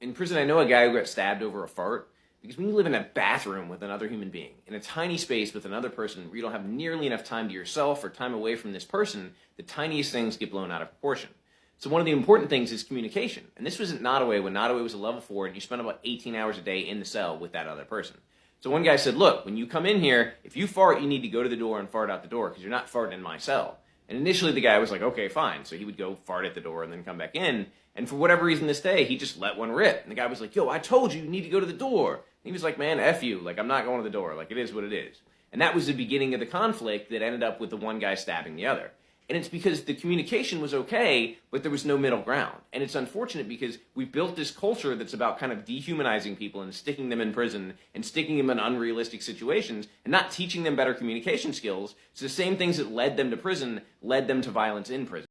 in prison, I know a guy who got stabbed over a fart. Because when you live in a bathroom with another human being, in a tiny space with another person where you don't have nearly enough time to yourself or time away from this person, the tiniest things get blown out of proportion. So one of the important things is communication. And this was at Nottoway when Nottoway was a level 4 and you spent about 18 hours a day in the cell with that other person. So one guy said, look, when you come in here, if you fart, you need to go to the door and fart out the door because you're not farting in my cell. And initially the guy was like, okay, fine. So he would go fart at the door and then come back in. And for whatever reason this day, he just let one rip. And the guy was like, yo, I told you need to go to the door. And he was like, man, F you. Like, I'm not going to the door. Like, it is what it is. And that was the beginning of the conflict that ended up with the one guy stabbing the other. And it's because the communication was okay, but there was no middle ground. And it's unfortunate because we built this culture that's about kind of dehumanizing people and sticking them in prison and sticking them in unrealistic situations and not teaching them better communication skills. So the same things that led them to prison led them to violence in prison.